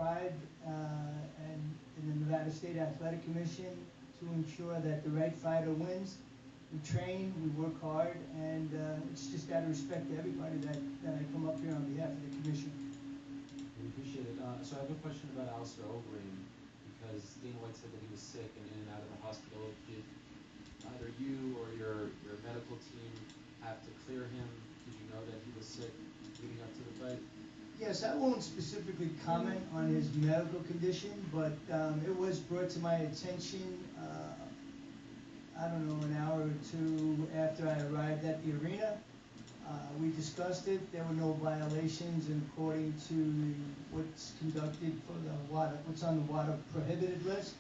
prescribed and in the Nevada State Athletic Commission to ensure that the right fighter wins. We train, we work hard, and it's just out of respect to everybody that I come up here on behalf of the commission. We appreciate it. So I have a question about Alistair Overeem, because Dana White said that he was sick and in and out of the hospital. Did either you or your medical team have to clear him? Did you know that he was sick leading up to the fight? Yes, I won't specifically comment on his medical condition, but it was brought to my attention I don't know, an hour or two after I arrived at the arena. We discussed it. There were no violations, and according to what's conducted for the what's on the WADA prohibited list,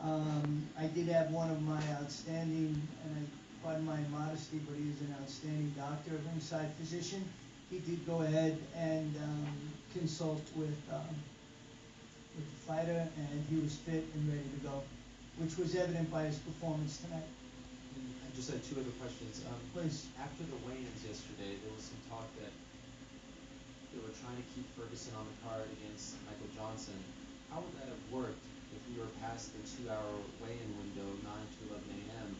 I did have one of my outstanding, and pardon my modesty, but he is an outstanding doctor, a ringside physician. He did go ahead and consult with the fighter, and he was fit and ready to go, which was evident by his performance tonight. I just had two other questions. Please. After the weigh-ins yesterday, there was some talk that they were trying to keep Ferguson on the card against Michael Johnson. How would that have worked if we were past the 2-hour weigh-in window, 9 to 11 a.m.?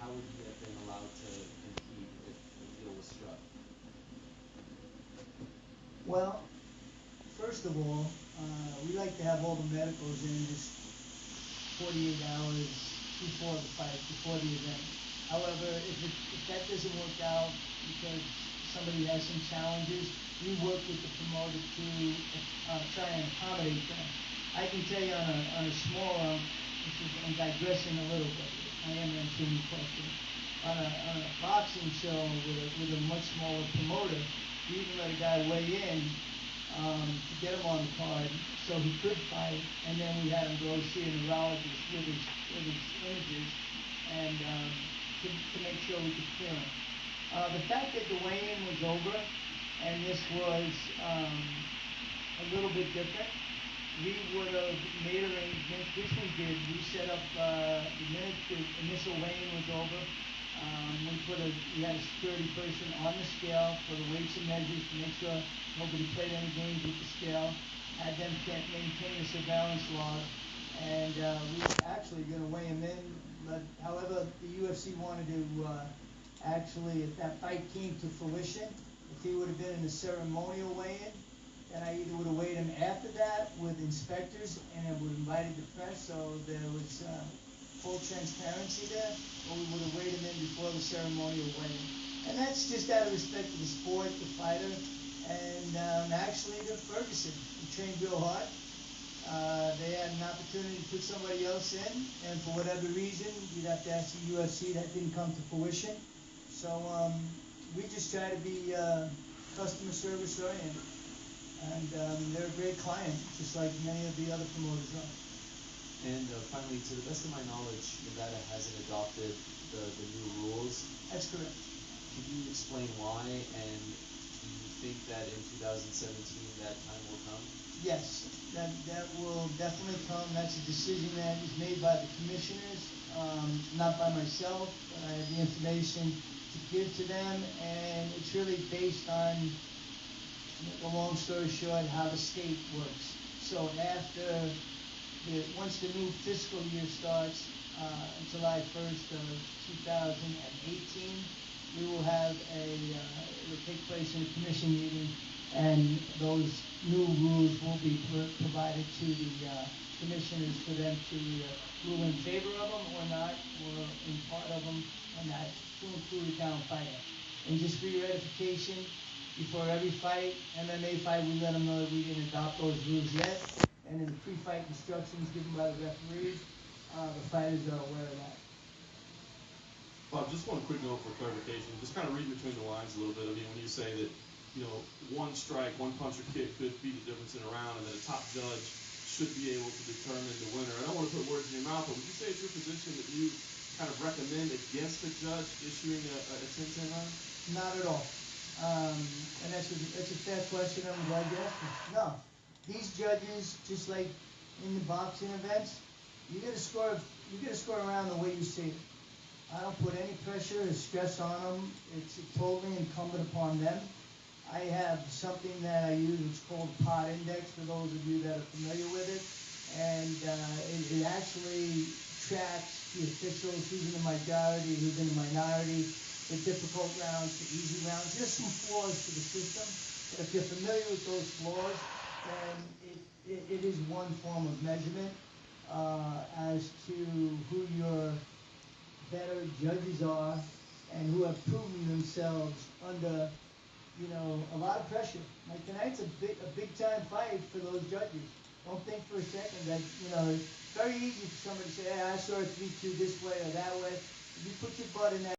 How would he have been allowed to compete if the deal was struck? Well, first of all, we like to have all the medicals in just 48 hours before the fight, before the event. However, if that doesn't work out because somebody has some challenges, we work with the promoter to try and accommodate them. I can tell you on a small, I'm digressing a little bit. I am answering the question. On a boxing show with a much smaller promoter, we even let a guy weigh in to get him on the card so he could fight, and then we had him go see a neurologist with his images and to make sure we could clear him. The fact that the weigh-in was over and this was a little bit different, we would have made arrangements, which we did. We set up the minute the initial weigh-in was over. We had a security person on the scale for the weights and measures to make sure nobody played any games with the scale. Had them maintain the surveillance log, and we were actually going to weigh him in. But however, the UFC wanted to actually, if that fight came to fruition, if he would have been in the ceremonial weigh-in, then I either would have weighed him after that with inspectors and would have invited the press, so there was full transparency there, or we would have weighed him in before the ceremonial weigh-in. And that's just out of respect to the sport, the fighter, and actually to Ferguson. He trained real hard. They had an opportunity to put somebody else in, and for whatever reason, you'd have to ask the UFC, that didn't come to fruition. So we just try to be customer service oriented. And they're a great client, just like many of the other promoters are. And finally, to the best of my knowledge, Nevada hasn't adopted the new rules. That's correct. Could you explain why, and do you think that in 2017 that time will come? Yes, that will definitely come. That's a decision that is made by the commissioners, not by myself. I have the information to give to them, and it's really based on, the long story short, how the state works. So once the new fiscal year starts, July 1st of 2018, we will have it'll take place in a commission meeting, and those new rules will be provided to the commissioners for them to rule in favor of them or not, or in part of them or not, to include a down fighter. And just for your edification, before every fight, MMA fight, we let them know that we didn't adopt those rules yet. And in the pre-fight instructions given by the referees, the fighters are aware of that. Bob, just one quick note for clarification. Just kind of read between the lines a little bit. I mean, when you say that, one strike, one punch or kick could be the difference in a round, and that a top judge should be able to determine the winner. I don't want to put words in your mouth, but would you say it's your position that you kind of recommend against the judge issuing a 10-10 round? Not at all. And that's a fair question. I'm glad you asked me. No. These judges, just like in the boxing events, you got to score around the way you see it. I don't put any pressure or stress on them. It's totally incumbent upon them. I have something that I use. It's called Pot Index for those of you that are familiar with it, and it actually tracks the officials, who's in the majority, who's in the minority, the difficult rounds, the easy rounds. There's some flaws to the system, but if you're familiar with those flaws, then it is one form of measurement as to who your better judges are and who have proven themselves under, a lot of pressure. Like tonight's a big time fight for those judges. Don't think for a second that, it's very easy for somebody to say, hey, I saw it 3-2 this way or that way. If you put your butt in that